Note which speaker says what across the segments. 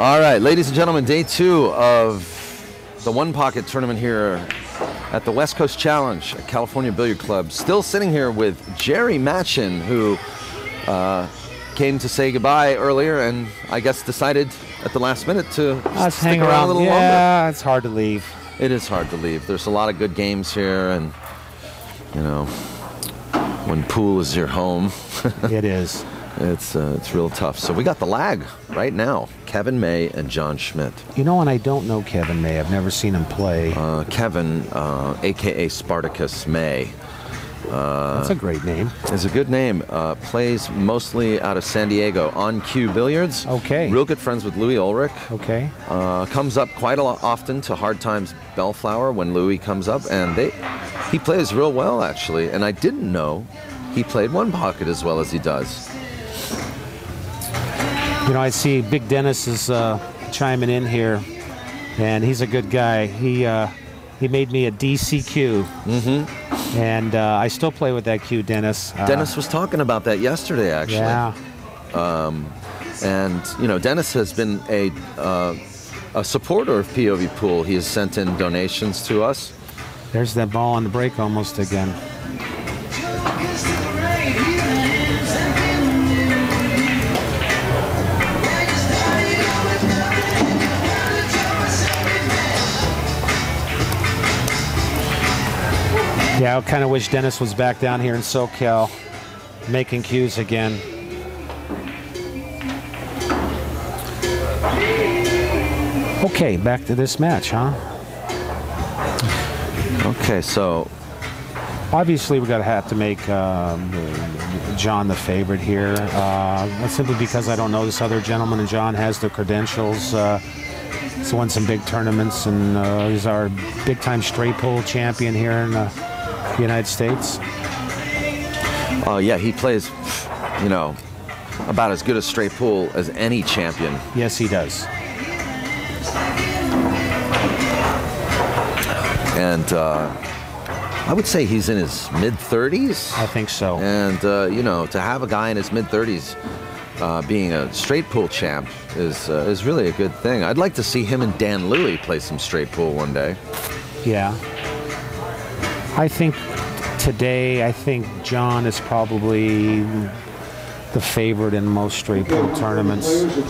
Speaker 1: All right, ladies and gentlemen, day 2 of the One Pocket tournament here at the West Coast Challenge at California Billiard Club. Still sitting here with Jerry Matchin, who came to say goodbye earlier and I guess decided at the last minute to stick around a little longer.
Speaker 2: Yeah, it's hard to leave.
Speaker 1: It is hard to leave. There's a lot of good games here, and you know, when pool is your home,
Speaker 2: it is.
Speaker 1: It's real tough. So we got the lag right now. Kevin May and John Schmidt.
Speaker 2: You know, and I don't know Kevin May. I've never seen him play.
Speaker 1: Kevin, a.k.a. Spartacus May.
Speaker 2: That's a great name.
Speaker 1: It's a good name. Plays mostly out of San Diego on Q Billiards.
Speaker 2: Okay.
Speaker 1: Real good friends with Louis Ulrich.
Speaker 2: Okay.
Speaker 1: Comes up quite a lot often to Hard Times Bellflower when Louis comes up, and he plays real well actually. And I didn't know he played One Pocket as well as he does.
Speaker 2: You know, I see Big Dennis is chiming in here, and he's a good guy. He made me a DCQ, and I still play with that Q, Dennis.
Speaker 1: Dennis was talking about that yesterday, actually.
Speaker 2: Yeah.
Speaker 1: And you know, Dennis has been a supporter of POV Pool. He has sent in donations to us.
Speaker 2: There's that ball on the break almost again. Yeah, I kind of wish Dennis was back down here in SoCal making cues again. Okay, back to this match, huh?
Speaker 1: Okay, so
Speaker 2: obviously we're gonna have to make John the favorite here. That's simply because I don't know this other gentleman, and John has the credentials. He's won some big tournaments, and he's our big-time straight pool champion here in the United States.
Speaker 1: Yeah, he plays, you know, about as good a straight pool as any champion.
Speaker 2: Yes, he does.
Speaker 1: And I would say he's in his mid-30s.
Speaker 2: I think so.
Speaker 1: And, you know, to have a guy in his mid-30s being a straight pool champ is really a good thing. I'd like to see him and Dan Louie play some straight pool one day.
Speaker 2: Yeah. I think today, John is probably the favorite in most straight pool tournaments.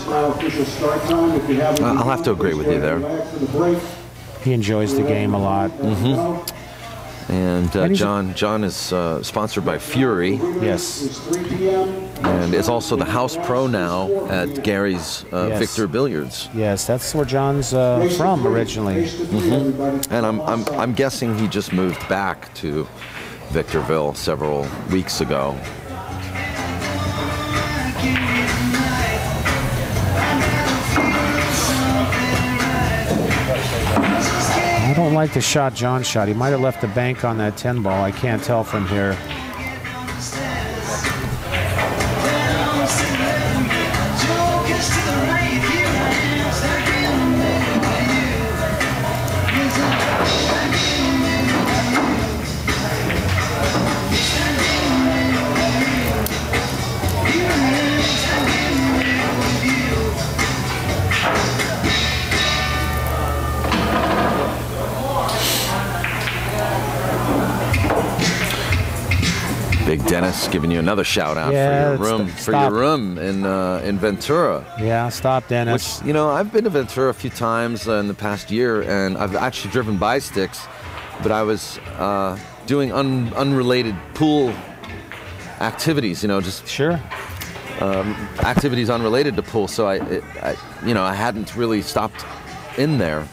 Speaker 1: I'll have to agree with you there.
Speaker 2: He enjoys the game a lot.
Speaker 1: And John is sponsored by Fury.
Speaker 2: Yes.
Speaker 1: And is also the house pro now at Gary's Victor Billiards.
Speaker 2: Yes, that's where John's from originally.
Speaker 1: And I'm guessing he just moved back to Victorville several weeks ago.
Speaker 2: I don't like the shot John shot. He might have left the bank on that 10 ball. I can't tell from here.
Speaker 1: Big Dennis giving you another shout out for your room in Ventura.
Speaker 2: Yeah, stop, Dennis.
Speaker 1: Which, you know, I've been to Ventura a few times in the past year, and I've actually driven by Stix, but I was doing unrelated pool activities. You know, just activities unrelated to pool. So I hadn't really stopped in there.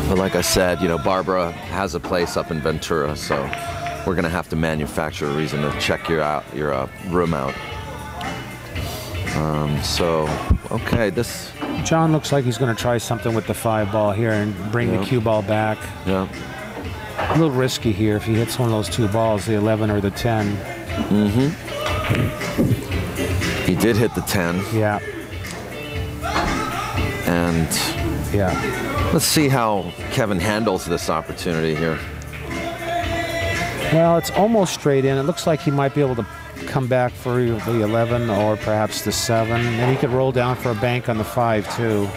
Speaker 1: But like I said, you know, Barbara has a place up in Ventura, so we're going to have to manufacture a reason to check your room out. Okay, this...
Speaker 2: John looks like he's going to try something with the 5 ball here and bring the cue ball back.
Speaker 1: Yeah.
Speaker 2: A little risky here if he hits one of those 2 balls, the 11 or the 10.
Speaker 1: He did hit the 10.
Speaker 2: Yeah.
Speaker 1: And...
Speaker 2: yeah.
Speaker 1: Let's see how Kevin handles this opportunity here.
Speaker 2: Well, it's almost straight in. It looks like he might be able to come back for the 11 or perhaps the 7. And he could roll down for a bank on the 5 too.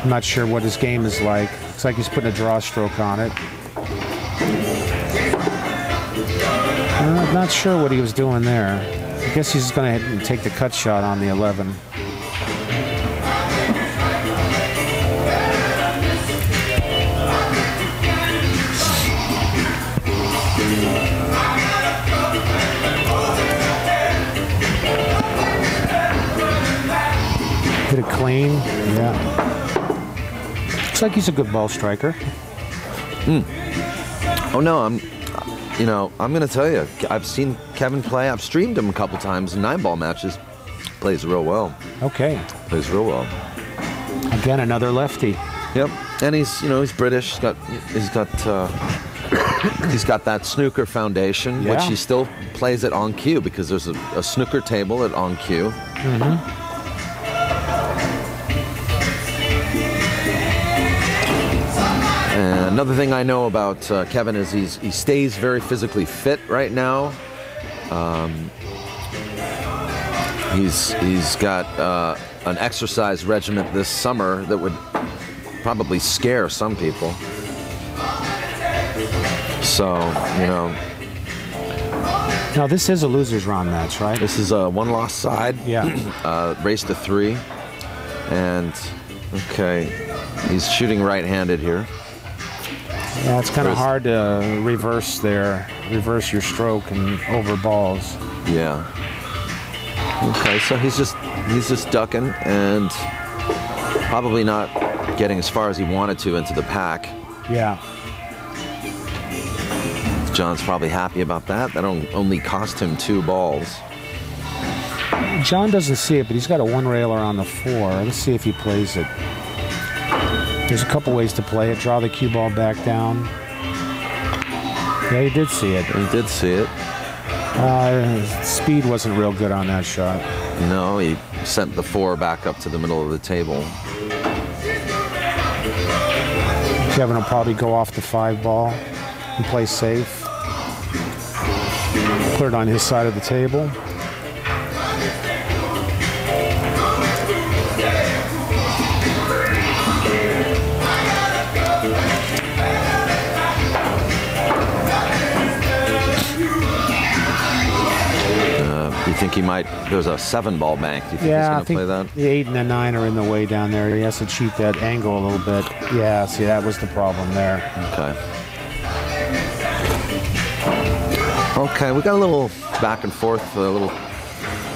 Speaker 2: I'm not sure what his game is like. Looks like he's putting a draw stroke on it. I'm not sure what he was doing there. I guess he's going to take the cut shot on the 11. Hit it clean, yeah. Looks like he's a good ball striker.
Speaker 1: Oh no, I'm going to tell you, I've seen Kevin play. I've streamed him a couple times in 9-ball matches. Plays real well.
Speaker 2: Okay.
Speaker 1: Plays real well.
Speaker 2: Again, another lefty.
Speaker 1: Yep, and he's he's got that snooker foundation, which he still plays at on cue because there's a snooker table at on cue.
Speaker 2: Mm-hmm.
Speaker 1: And another thing I know about Kevin is he stays very physically fit right now. He's got an exercise regimen this summer that would probably scare some people. So,
Speaker 2: Now, this is a loser's round match, right?
Speaker 1: This is a one-loss side.
Speaker 2: Yeah.
Speaker 1: Race to 3. And, okay, he's shooting right-handed here.
Speaker 2: Yeah, it's kind of hard to reverse your stroke and over balls.
Speaker 1: Yeah. Okay, so he's just ducking and probably not getting as far as he wanted to into the pack.
Speaker 2: Yeah.
Speaker 1: John's probably happy about that. That only cost him 2 balls.
Speaker 2: John doesn't see it, but he's got a 1-railer on the 4. Let's see if he plays it. There's a couple ways to play it. Draw the cue ball back down. Yeah, he did see it.
Speaker 1: He did see it.
Speaker 2: Speed wasn't real good on that shot.
Speaker 1: No, he sent the 4 back up to the middle of the table.
Speaker 2: Kevin will probably go off the 5 ball and play safe. Put it on his side of the table.
Speaker 1: You think he might? There's a 7-ball bank. Do you think he's going to play that?
Speaker 2: The 8 and the 9 are in the way down there. He has to cheat that angle a little bit. Yeah, see, that was the problem there.
Speaker 1: Okay. Okay, we got a little back and forth, a little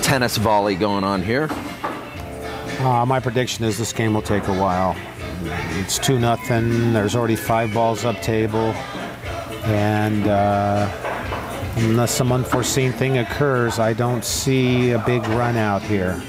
Speaker 1: tennis volley going on here.
Speaker 2: My prediction is this game will take a while. It's 2-0. There's already 5 balls up table, and unless some unforeseen thing occurs, I don't see a big run out here.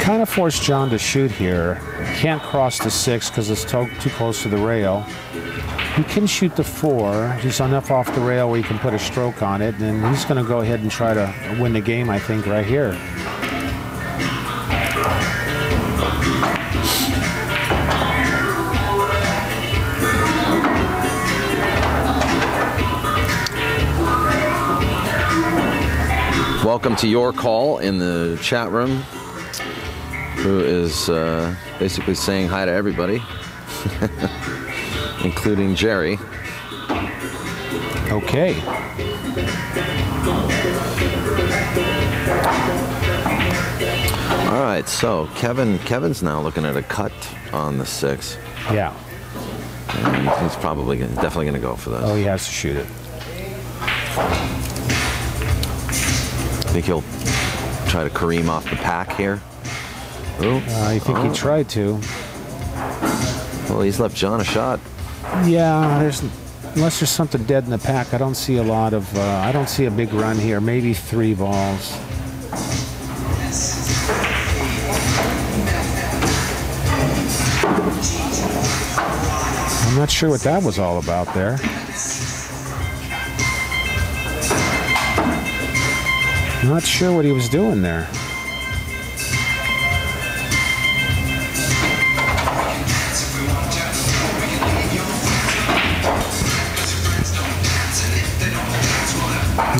Speaker 2: Kind of forced John to shoot here. Can't cross the 6 because it's too close to the rail. He can shoot the 4. He's enough off the rail where he can put a stroke on it, and he's going to go ahead and try to win the game, I think, right here.
Speaker 1: Welcome to your call in the chat room, who is basically saying hi to everybody, including Jerry.
Speaker 2: Okay.
Speaker 1: All right, so Kevin's now looking at a cut on the 6.
Speaker 2: Yeah.
Speaker 1: And he's probably definitely going to go for this.
Speaker 2: Oh, he has to shoot it.
Speaker 1: I think he'll try to Kareem off the pack here.
Speaker 2: I think he tried to.
Speaker 1: Well, he's left John a shot.
Speaker 2: Yeah, unless there's something dead in the pack, I don't see a lot of. I don't see a big run here. Maybe 3 balls. I'm not sure what that was all about there. Not sure what he was doing there.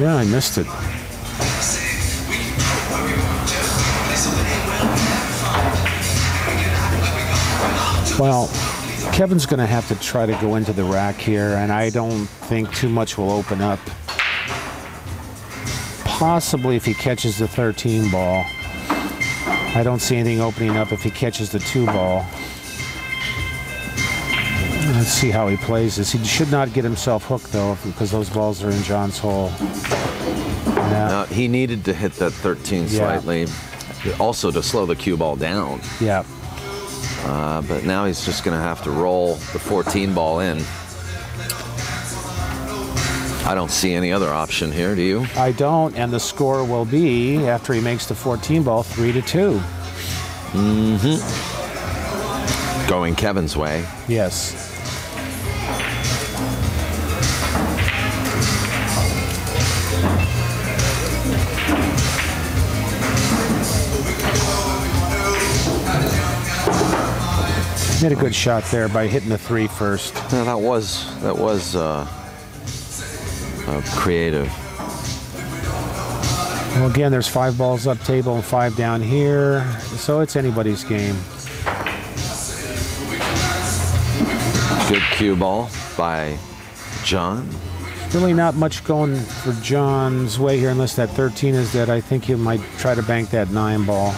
Speaker 2: Yeah, I missed it. Well, Kevin's going to have to try to go into the rack here, and I don't think too much will open up. Possibly if he catches the 13 ball. I don't see anything opening up if he catches the 2 ball. Let's see how he plays this. He should not get himself hooked, though, because those balls are in John's hole.
Speaker 1: Now, he needed to hit that 13 slightly, also to slow the cue ball down.
Speaker 2: Yeah.
Speaker 1: But now he's just going to have to roll the 14 ball in. I don't see any other option here, do you?
Speaker 2: I don't, and the score will be, after he makes the 14 ball, 3-2.
Speaker 1: Mm-hmm. Going Kevin's way.
Speaker 2: Yes. He had a good shot there by hitting the 3 first.
Speaker 1: Yeah, that was creative.
Speaker 2: Well, again, there's 5 balls up table and 5 down here, so it's anybody's game.
Speaker 1: Good cue ball by John.
Speaker 2: Really not much going for John's way here unless that 13 is dead. I think he might try to bank that 9 ball.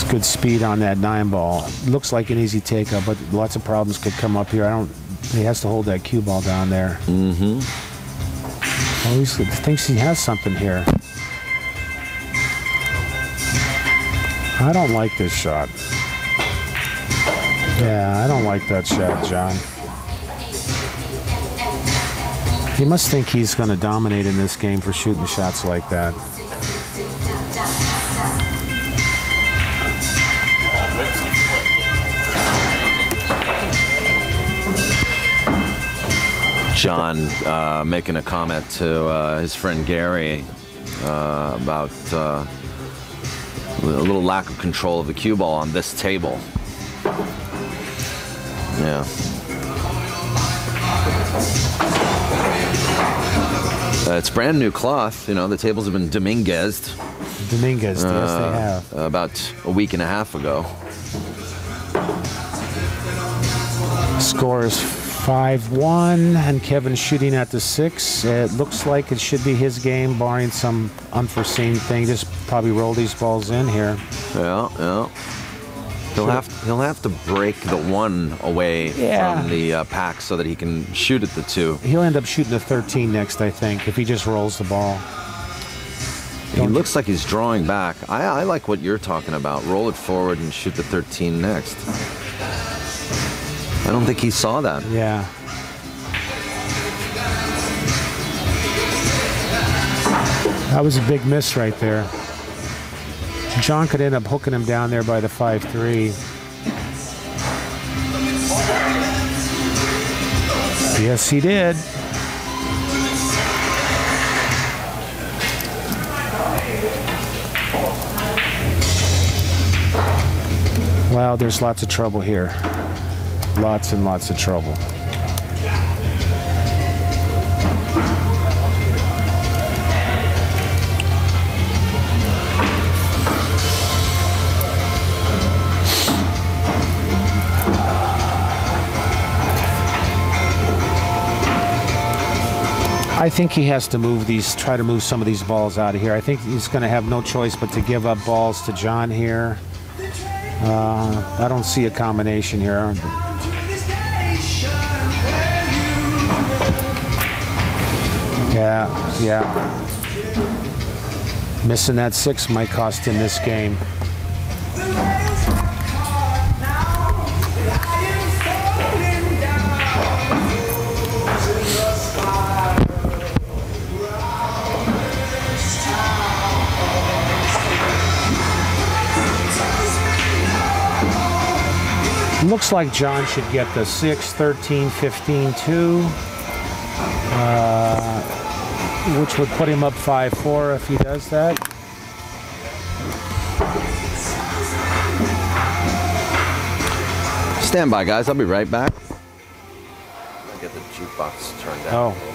Speaker 2: Good speed on that 9 ball. Looks like an easy take-up, but lots of problems could come up here. He has to hold that cue ball down there.
Speaker 1: Mm-hmm.
Speaker 2: Well, he thinks he has something here. I don't like this shot. Yeah, I don't like that shot, John. He must think he's going to dominate in this game for shooting shots like that.
Speaker 1: John making a comment to his friend Gary about a little lack of control of the cue ball on this table. Yeah. It's brand new cloth. You know, the tables have been Dominguez'd.
Speaker 2: Dominguez, yes, they have.
Speaker 1: About a week and a half ago.
Speaker 2: Score is 5-1, and Kevin's shooting at the 6. It looks like it should be his game, barring some unforeseen thing. Just probably roll these balls in here.
Speaker 1: Yeah, yeah. He'll have to break the 1 away from the pack so that he can shoot at the 2.
Speaker 2: He'll end up shooting the 13 next, I think, if he just rolls the ball.
Speaker 1: He looks like he's drawing back. I like what you're talking about. Roll it forward and shoot the 13 next. I don't think he saw that.
Speaker 2: Yeah. That was a big miss right there. John could end up hooking him down there by the 5-3. Yes, he did. Well, there's lots of trouble here. Lots and lots of trouble. I think he has to move these, try to move some of these balls out of here. I think he's going to have no choice but to give up balls to John here. I don't see a combination here. Yeah. Missing that 6 might cost him this game. Looks like John should get the 6, 13, 15, 2, which would put him up 5-4 if he does that.
Speaker 1: Stand by, guys. I'll be right back. I'll get the jukebox turned down.
Speaker 2: Oh.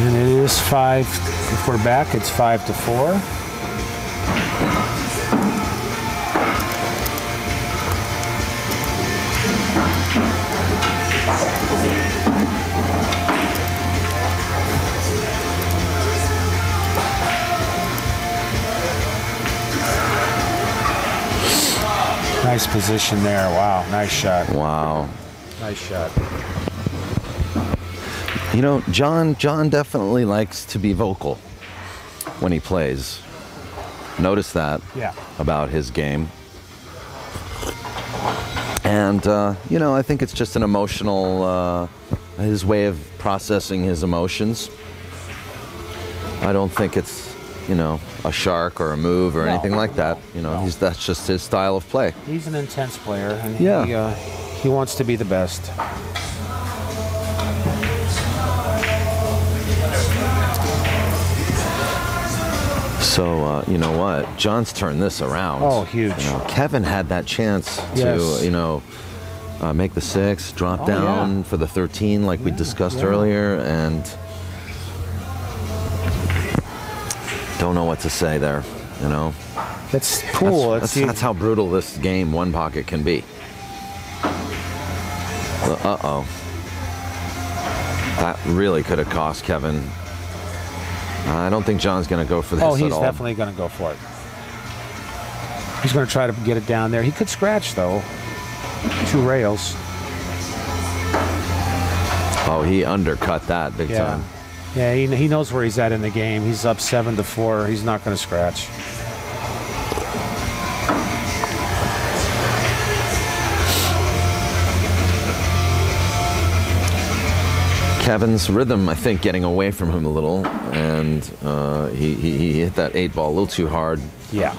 Speaker 2: And it is 5, if we're back, it's 5-4. Nice position there. Wow, nice shot.
Speaker 1: Wow.
Speaker 2: Nice shot.
Speaker 1: You know, John definitely likes to be vocal when he plays. Notice that about his game. And, you know, I think it's just an emotional, his way of processing his emotions. I don't think it's, you know, a shark or a move or anything like that. You know, that's just his style of play.
Speaker 2: He's an intense player, and he wants to be the best.
Speaker 1: So, you know what? John's turned this around.
Speaker 2: Oh, huge.
Speaker 1: You know, Kevin had that chance to, you know, make the 6, drop down for the 13 like we discussed earlier, and don't know what to say there, you know?
Speaker 2: That's cool.
Speaker 1: That's how brutal this game, one pocket, can be. Uh-oh. That really could have cost Kevin. I don't think John's going to go for this at all.
Speaker 2: Oh, he's definitely going to go for it. He's going to try to get it down there. He could scratch, though. 2 rails.
Speaker 1: Oh, he undercut that big time.
Speaker 2: Yeah, he knows where he's at in the game. He's up 7-4. He's not going to scratch.
Speaker 1: Kevin's rhythm, I think, getting away from him a little, and he hit that 8 ball a little too hard.
Speaker 2: Yeah.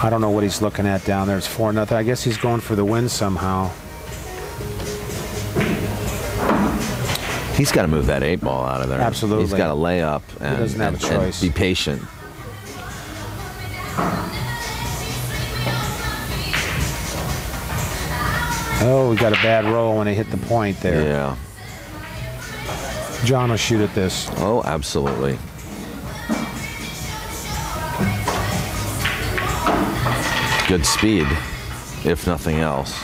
Speaker 2: I don't know what he's looking at down there. It's 4-0. I guess he's going for the win somehow.
Speaker 1: He's got to move that 8 ball out of there.
Speaker 2: Absolutely.
Speaker 1: He's got to lay up and,
Speaker 2: he doesn't have a choice.
Speaker 1: And be patient.
Speaker 2: Oh, we got a bad roll when he hit the point there.
Speaker 1: Yeah.
Speaker 2: John will shoot at this.
Speaker 1: Oh, absolutely. Good speed, if nothing else.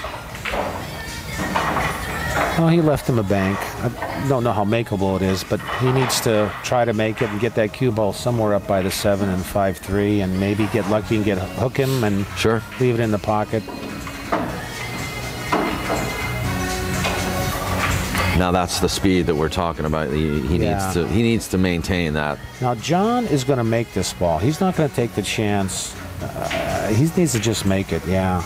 Speaker 2: Well, he left him a bank. I don't know how makeable it is, but he needs to try to make it and get that cue ball somewhere up by the 7 and 5-3, and maybe get lucky and hook him and leave it in the pocket.
Speaker 1: Now that's the speed that we're talking about. He needs to maintain that.
Speaker 2: Now John is going to make this ball. He's not going to take the chance. He needs to just make it. Yeah.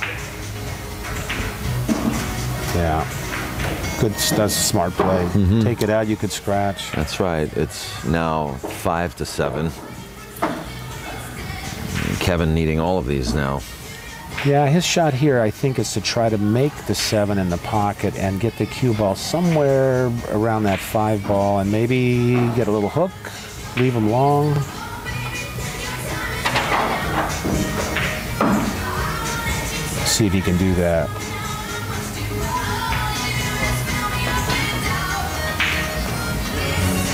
Speaker 2: Good. That's a smart play. Take it out. You could scratch.
Speaker 1: That's right. It's now 5-7. Kevin needing all of these now.
Speaker 2: Yeah, his shot here, I think, is to try to make the 7 in the pocket and get the cue ball somewhere around that 5 ball, and maybe get a little hook, leave him long. See if he can do that.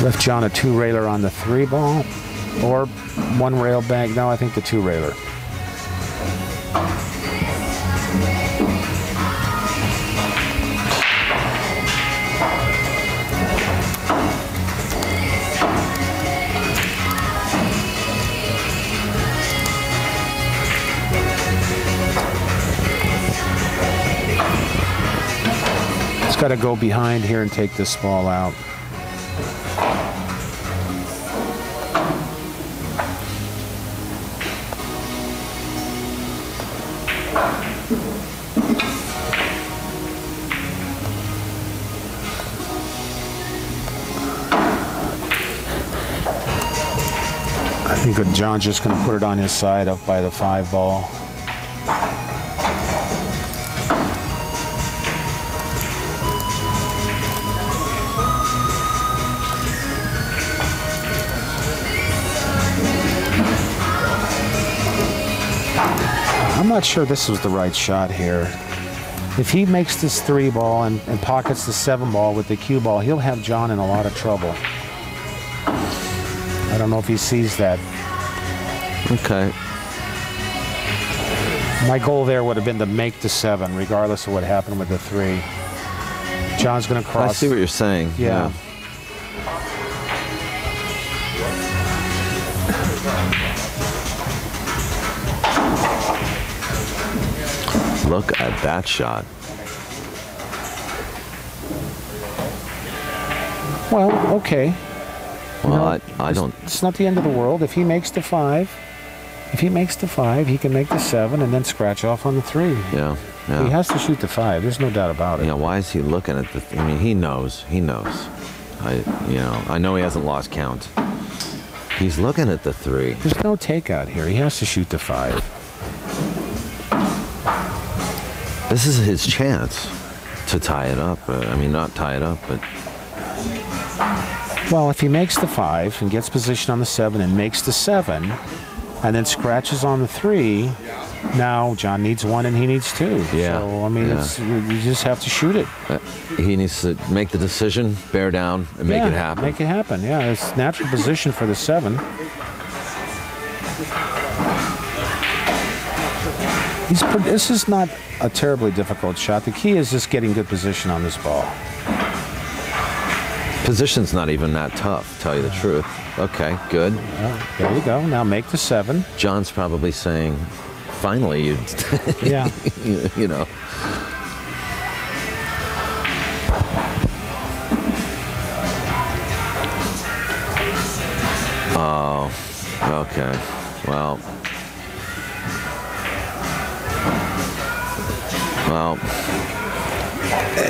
Speaker 2: Left John a 2-railer on the 3 ball, or 1 rail bank. No, I think the 2-railer. He's got to go behind here and take this ball out. I think John's just going to put it on his side up by the 5 ball. I'm not sure this was the right shot here. If he makes this 3 ball and pockets the 7 ball with the cue ball, he'll have John in a lot of trouble. I don't know if he sees that.
Speaker 1: Okay.
Speaker 2: My goal there would have been to make the 7, regardless of what happened with the 3. John's going to cross.
Speaker 1: I see what you're saying.
Speaker 2: Yeah.
Speaker 1: Look at that shot.
Speaker 2: Well, okay.
Speaker 1: Well, I don't.
Speaker 2: It's not the end of the world. If he makes the 5, he can make the 7 and then scratch off on the 3.
Speaker 1: Yeah.
Speaker 2: He has to shoot the 5. There's no doubt about it.
Speaker 1: Yeah. Why is he looking at the? I mean, he knows. He knows. I know he hasn't lost count. He's looking at the 3.
Speaker 2: There's no takeout here. He has to shoot the 5.
Speaker 1: This is his chance to tie it up. I mean, not tie it up, but.
Speaker 2: Well, if he makes the 5 and gets position on the 7 and makes the 7, and then scratches on the 3, now John needs 1 and he needs 2.
Speaker 1: Yeah.
Speaker 2: So, I mean, you just have to shoot it.
Speaker 1: He needs to make the decision, bear down, and make it happen.
Speaker 2: Make it happen, yeah. It's natural position for the 7. This is not a terribly difficult shot. The key is just getting good position on this ball.
Speaker 1: Position's not even that tough, tell you the truth. Okay, good.
Speaker 2: There you go. Now make the 7.
Speaker 1: John's probably saying, finally, you,
Speaker 2: yeah.
Speaker 1: you know. Oh, okay. Well,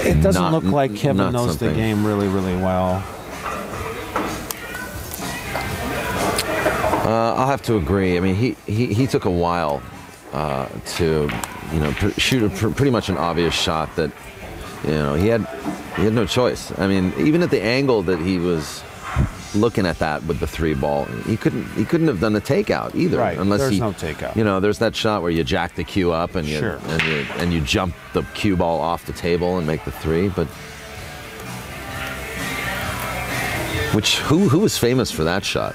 Speaker 2: it doesn't look like Kevin knows the game really, really well.
Speaker 1: I'll have to agree. I mean, he took a while to, shoot pretty much an obvious shot that, he had no choice. I mean, even at the angle that he was looking at that with the 3 ball, he couldn't have done the takeout either.
Speaker 2: Right.
Speaker 1: Unless
Speaker 2: there's no takeout.
Speaker 1: There's that shot where you jack the cue up and you jump the cue ball off the table and make the 3. But who was famous for that shot?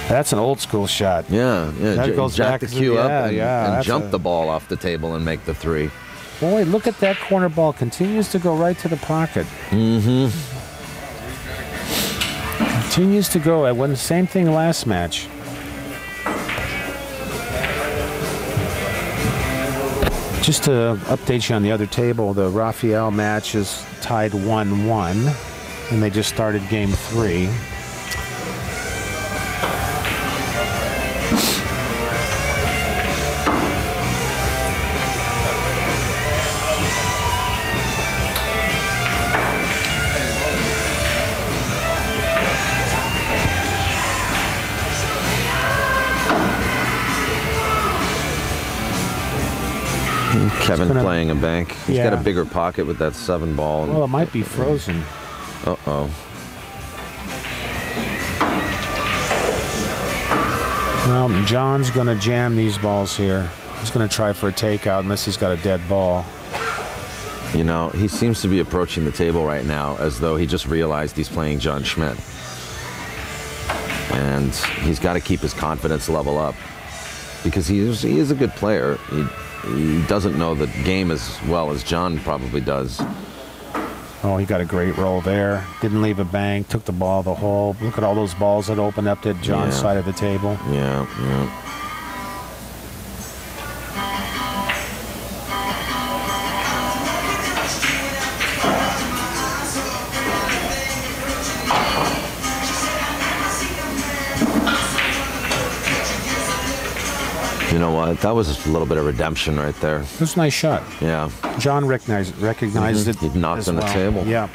Speaker 2: That's an old school shot.
Speaker 1: Yeah.
Speaker 2: That goes
Speaker 1: jack
Speaker 2: back
Speaker 1: the cue up and
Speaker 2: jump
Speaker 1: the ball off the table and make the 3.
Speaker 2: Boy, look at that corner ball. Continues to go right to the pocket.
Speaker 1: Mm-hmm.
Speaker 2: Continues to go. I won the same thing last match. Just to update you on the other table, the Raphael match is tied 1-1, and they just started game 3.
Speaker 1: Kevin playing a bank. He's got a bigger pocket with that 7 ball.
Speaker 2: Well, it might be frozen.
Speaker 1: Uh-oh.
Speaker 2: Well, John's going to jam these balls here. He's going to try for a takeout unless he's got a dead ball.
Speaker 1: He seems to be approaching the table right now as though he just realized he's playing John Schmidt. And he's got to keep his confidence level up because he is a good player. He doesn't know the game as well as John probably does.
Speaker 2: Oh, he got a great roll there. Didn't leave a bank. Took the ball the hole. Look at all those balls that opened up to John's side of the table.
Speaker 1: Yeah. You know what? That was a little bit of redemption right there.
Speaker 2: It was a nice shot.
Speaker 1: Yeah.
Speaker 2: John recognized it.
Speaker 1: He knocked on the table.
Speaker 2: Yeah.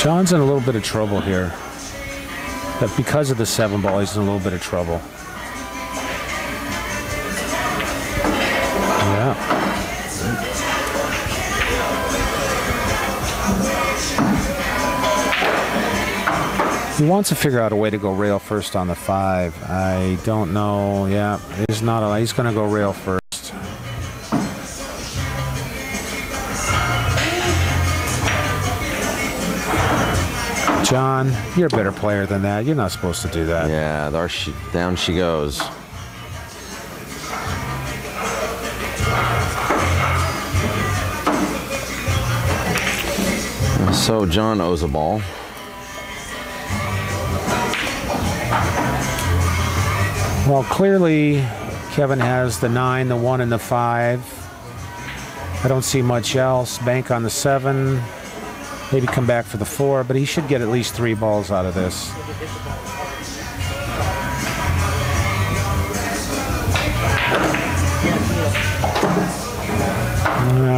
Speaker 2: John's in a little bit of trouble here. But because of the 7 ball, he's in a little bit of trouble. Yeah. He wants to figure out a way to go rail first on the 5. I don't know. Yeah, he's not. He's going to go rail first. John, you're a better player than that. You're not supposed to do that.
Speaker 1: Yeah, down she goes. So John owes a ball.
Speaker 2: Well, clearly, Kevin has the 9, the 1, and the 5. I don't see much else. Bank on the 7. Maybe come back for the 4, but he should get at least 3 balls out of this.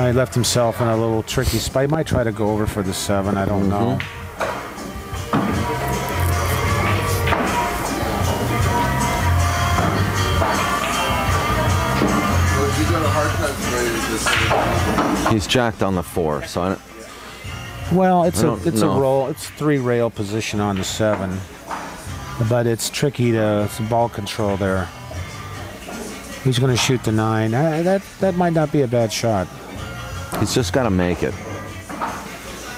Speaker 2: He left himself in a little tricky spot. He might try to go over for the 7. I don't know.
Speaker 1: He's jacked on the 4, so I don't.
Speaker 2: Well, it's a roll. It's 3 rail position on the 7, but it's tricky to ball control there. He's going to shoot the 9. That might not be a bad shot.
Speaker 1: He's just got to make it.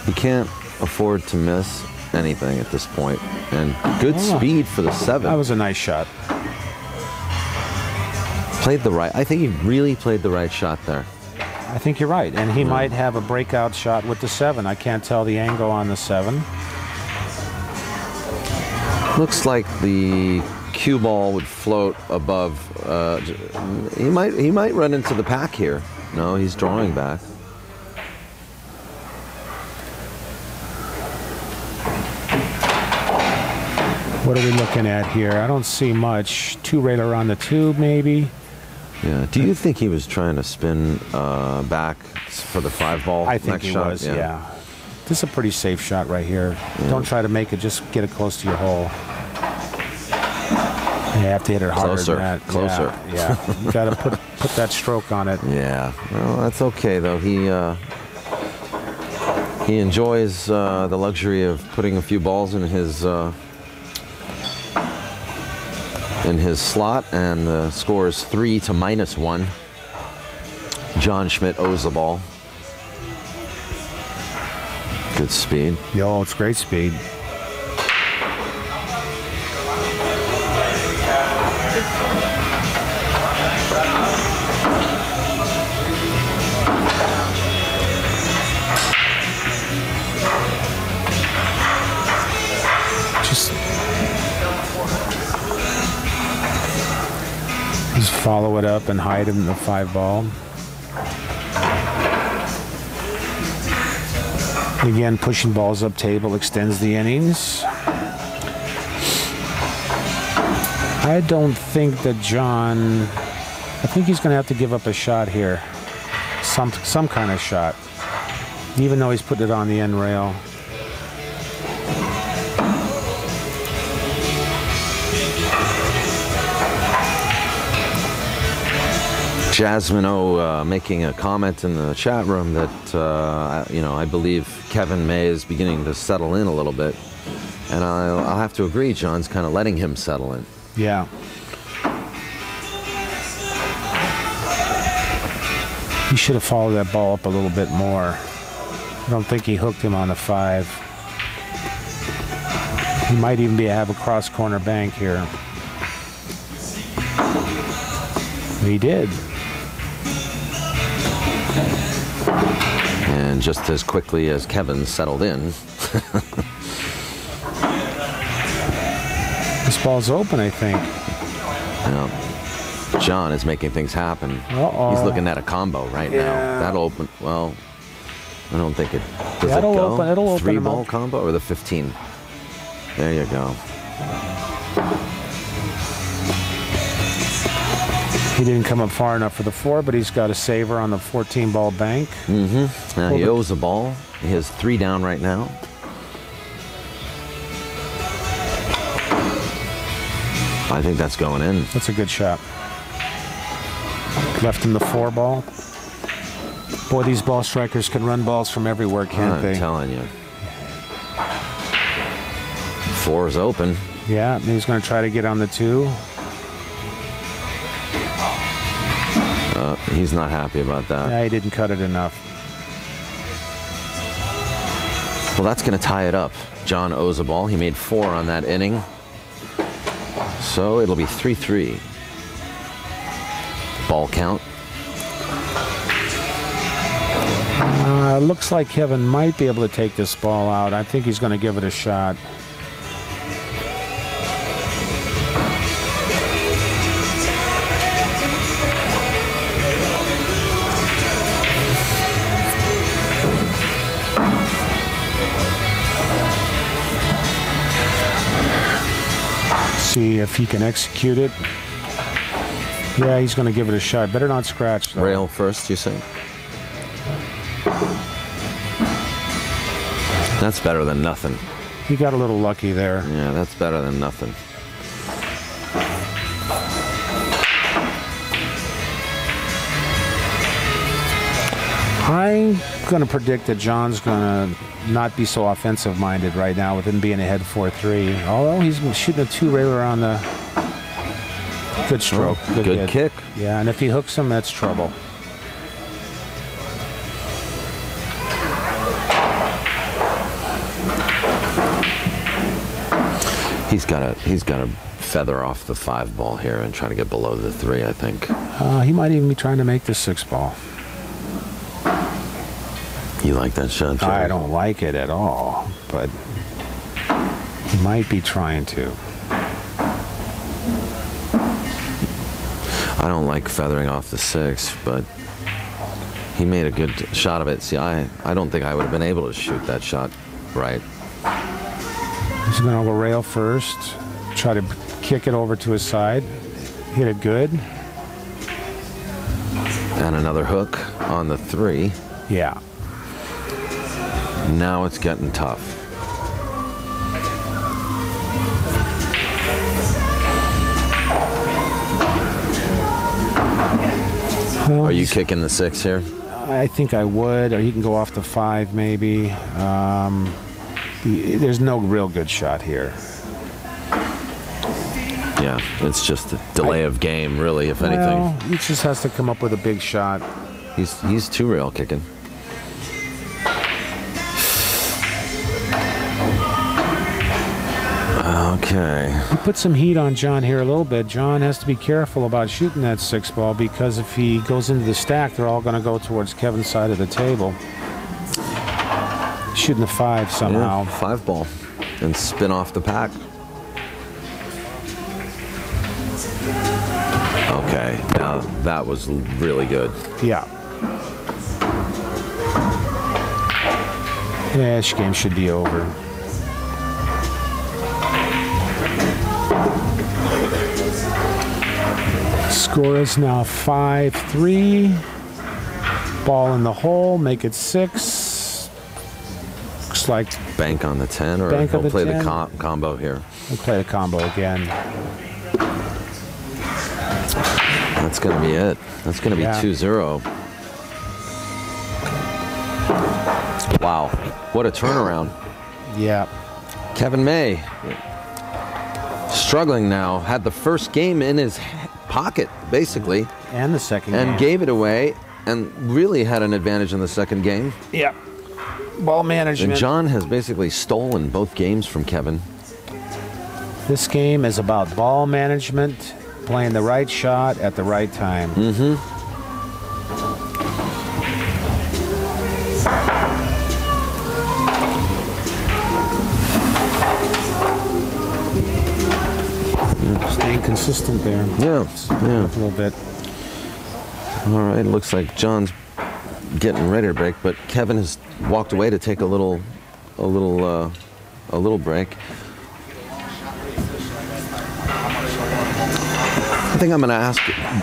Speaker 1: He can't afford to miss anything at this point. And good speed for the 7.
Speaker 2: That was a nice shot.
Speaker 1: Played the right. I think he really played the right shot there.
Speaker 2: I think you're right, and he might have a breakout shot with the 7. I can't tell the angle on the 7.
Speaker 1: Looks like the cue ball would float above. He might run into the pack here. No, he's drawing back.
Speaker 2: What are we looking at here? I don't see much. 2 railer on the tube, maybe.
Speaker 1: Yeah. Do you think he was trying to spin back for the 5 ball?
Speaker 2: I think he was, yeah. This is a pretty safe shot right here. Yeah. Don't try to make it, just get it close to your hole. You have to hit it harder than that.
Speaker 1: Closer.
Speaker 2: Yeah. You got to put that stroke on it.
Speaker 1: Yeah. Well, that's okay, though. He enjoys the luxury of putting a few balls in his slot, and the score is 3 to -1. John Schmidt owes the ball. Good speed.
Speaker 2: Yo, it's great speed. Just follow it up and hide him in the 5 ball. Again, pushing balls up table extends the innings. I don't think that John. I think he's going to have to give up a shot here, some kind of shot, even though he's putting it on the end rail.
Speaker 1: Jasmine O making a comment in the chat room that I believe Kevin May is beginning to settle in a little bit, and I'll have to agree. John's kind of letting him settle in.
Speaker 2: Yeah. He should have followed that ball up a little bit more. I don't think he hooked him on the 5. He might even have a cross corner bank here. He did.
Speaker 1: And just as quickly as Kevin settled in.
Speaker 2: This ball's open, I think.
Speaker 1: Yeah. John is making things happen.
Speaker 2: Uh-oh.
Speaker 1: He's looking at a combo right now. That'll open. Well, I don't think it. Does
Speaker 2: That'll
Speaker 1: it go?
Speaker 2: open- it'll open
Speaker 1: 3-ball
Speaker 2: up.
Speaker 1: combo or the 15? There you go.
Speaker 2: He didn't come up far enough for the 4, but he's got a saver on the 14-ball bank.
Speaker 1: Now he owes a ball. He has 3 down right now. I think that's going in.
Speaker 2: That's a good shot. Left him the 4-ball. Boy, these ball strikers can run balls from everywhere, can't they?
Speaker 1: I'm telling you. 4 is open.
Speaker 2: Yeah, he's going to try to get on the 2.
Speaker 1: He's not happy about that.
Speaker 2: Yeah, he didn't cut it enough.
Speaker 1: Well, that's going to tie it up. John owes a ball. He made 4 on that inning. So it'll be 3-3. Ball count.
Speaker 2: Looks like Kevin might be able to take this ball out. I think he's going to give it a shot. See if he can execute it. Yeah, he's going to give it a shot. Better not scratch, though.
Speaker 1: Rail first, you say? That's better than nothing.
Speaker 2: He got a little lucky there.
Speaker 1: Yeah, that's better than nothing.
Speaker 2: I'm going to predict that John's going to not be so offensive-minded right now with him being ahead 4-3. Although he's shooting a 2-railer on the good stroke.
Speaker 1: Good
Speaker 2: hit.
Speaker 1: kick.
Speaker 2: Yeah, and if he hooks him, that's trouble.
Speaker 1: He's got to feather off the 5-ball here and try to get below the 3, I think.
Speaker 2: He might even be trying to make the 6-ball.
Speaker 1: You like that shot, Jerry?
Speaker 2: I don't like it at all, but he might be trying to.
Speaker 1: I don't like feathering off the 6, but he made a good shot of it. See, I don't think I would have been able to shoot that shot right.
Speaker 2: He's going to go rail first, try to kick it over to his side, hit it good.
Speaker 1: And another hook on the 3.
Speaker 2: Yeah.
Speaker 1: Now it's getting tough.
Speaker 2: Well,
Speaker 1: Are you kicking the 6 here?
Speaker 2: I think I would, or he can go off the 5 maybe. There's no real good shot here.
Speaker 1: Yeah, it's just a delay of game, really, if anything.
Speaker 2: Well, he just has to come up with a big shot.
Speaker 1: He's 2-rail kicking. Okay.
Speaker 2: He put some heat on John here a little bit. John has to be careful about shooting that 6-ball because if he goes into the stack, they're all going to go towards Kevin's side of the table. Shooting the 5 somehow.
Speaker 1: Yeah, 5-ball and spin off the pack. Okay, now that was really good.
Speaker 2: Yeah. Yeah, this game should be over. Score is now 5-3. Ball in the hole, make it 6. Looks like
Speaker 1: Bank on the 10, or
Speaker 2: Bank on
Speaker 1: he'll
Speaker 2: the
Speaker 1: play
Speaker 2: 10.
Speaker 1: the combo here.
Speaker 2: we'll play the combo again.
Speaker 1: That's going to be it. That's going to be
Speaker 2: Yeah.
Speaker 1: 2-0. Wow, what a turnaround.
Speaker 2: Yeah.
Speaker 1: Kevin May, struggling now, had the first game in his pocket, basically,
Speaker 2: And the second
Speaker 1: and
Speaker 2: game.
Speaker 1: gave it away, and really had an advantage in the second game.
Speaker 2: Yeah. Ball
Speaker 1: And
Speaker 2: management.
Speaker 1: John has basically stolen both games from Kevin.
Speaker 2: This game is about ball management, playing the right shot at the right time. Staying consistent there.
Speaker 1: Yeah, yeah.
Speaker 2: A little bit.
Speaker 1: All right, looks like John's getting ready to break, but Kevin has walked away to take a little break. I think I'm going to ask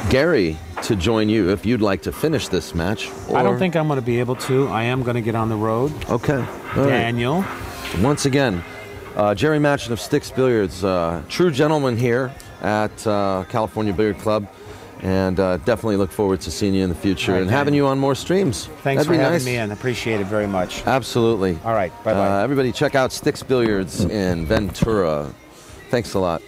Speaker 1: Gary to join you if you'd like to finish this match.
Speaker 2: I don't think I'm going to be able to. I am going to get on the road.
Speaker 1: Okay. All
Speaker 2: Daniel.
Speaker 1: Right. Once again, Jerry Matchin of Stix Billiards, true gentleman here at California Billiard Club, and definitely look forward to seeing you in the future and having you on more streams.
Speaker 2: Thanks for having me in. Appreciate it very much.
Speaker 1: Absolutely.
Speaker 2: All right. Bye-bye.
Speaker 1: Everybody check out Stix Billiards in Ventura. Thanks a lot.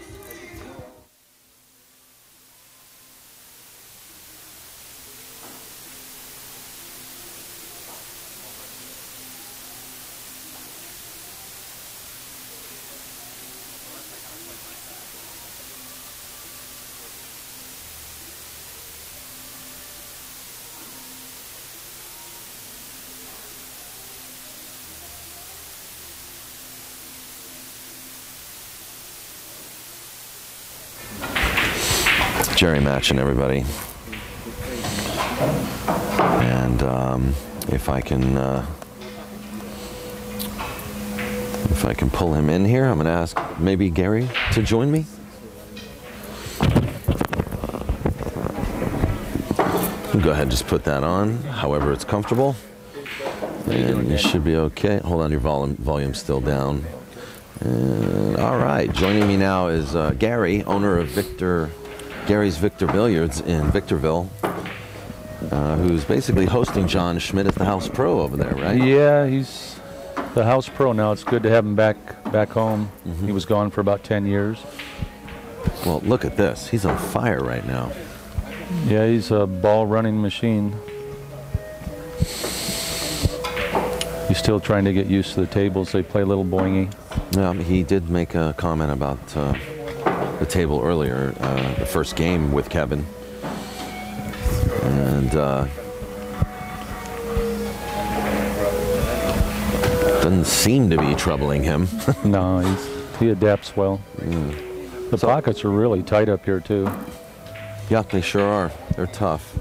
Speaker 1: Jerry Matchin, everybody, and if I can pull him in here, I'm going to ask maybe Gary to join me. Go ahead and just put that on, however it's comfortable, and you should be okay. Hold on, your volume's still down. All right, joining me now is Gary, owner of Gary's Victor Billiards in Victorville, who's basically hosting John Schmidt at the House Pro over there, right?
Speaker 3: Yeah, he's the House Pro now. It's good to have him back home. Mm-hmm. He was gone for about 10 years.
Speaker 1: Well, look at this. He's on fire right now.
Speaker 3: Yeah, he's a ball-running machine. He's still trying to get used to the tables. They play a little boingy.
Speaker 1: Yeah, he did make a comment about the table earlier, the first game with Kevin, and doesn't seem to be troubling him.
Speaker 3: No, he adapts well. The pockets are really tight up here too.
Speaker 1: Yeah, they sure are. They're tough.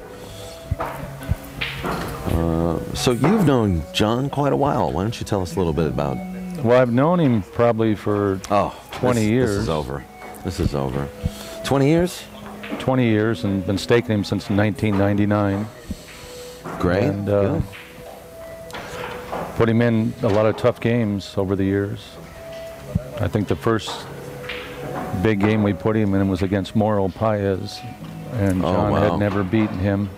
Speaker 1: So you've known John quite a while. Why don't you tell us a little bit about?
Speaker 3: Well, I've known him probably for 20 years.
Speaker 1: This is over. This is over. 20 years?
Speaker 3: 20 years, and been staking him since 1999.
Speaker 1: Great.
Speaker 3: And put him in a lot of tough games over the years. I think the first big game we put him in was against Mauro Paez, and John had never beaten him.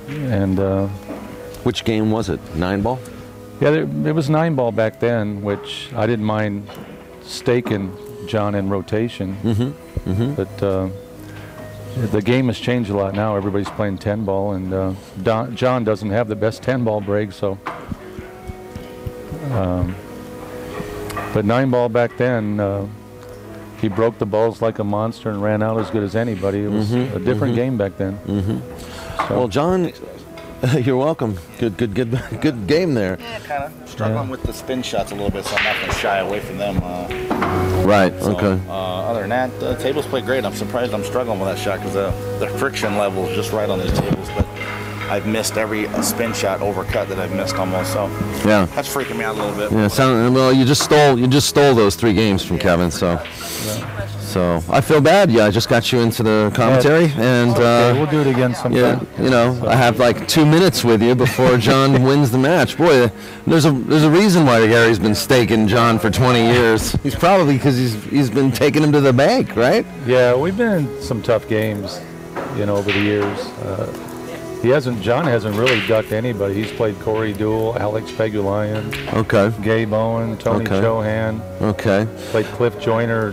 Speaker 3: And
Speaker 1: which game was it? 9-ball?
Speaker 3: Yeah, it was 9-ball back then, which I didn't mind staking John in rotation. Mm-hmm. Mm-hmm. But the game has changed a lot now. Everybody's playing 10-ball, and John doesn't have the best 10-ball break, so. But 9-ball back then, he broke the balls like a monster and ran out as good as anybody. It was a different game back then.
Speaker 1: Mm-hmm. So. Well, John, you're welcome. Good game there.
Speaker 4: Yeah, kind of struggling with the spin shots a little bit, so I'm not going to shy away from them.
Speaker 1: Right.
Speaker 4: So,
Speaker 1: okay.
Speaker 4: Other than that, the tables play great. I'm surprised I'm struggling with that shot because the friction level is just right on these tables. But I've missed every spin shot overcut that I've missed almost. So
Speaker 1: yeah,
Speaker 4: that's freaking me out a little bit.
Speaker 1: Yeah. Well, you just stole those 3 games from Kevin. So. Yeah. So I feel bad. Yeah, I just got you into the commentary, and
Speaker 3: okay, we'll do it again sometime.
Speaker 1: Yeah, you know, I have like 2 minutes with you before John wins the match. Boy, there's a reason why Gary's been staking John for 20 years. He's probably because he's been taking him to the bank, right?
Speaker 3: Yeah, we've been in some tough games, you know, over the years. John hasn't really ducked anybody. He's played Corey Deuel, Alex Pegulayan,
Speaker 1: okay,
Speaker 3: Gabe Owen, Tony Chohan.
Speaker 1: Okay,
Speaker 3: played Cliff Joyner.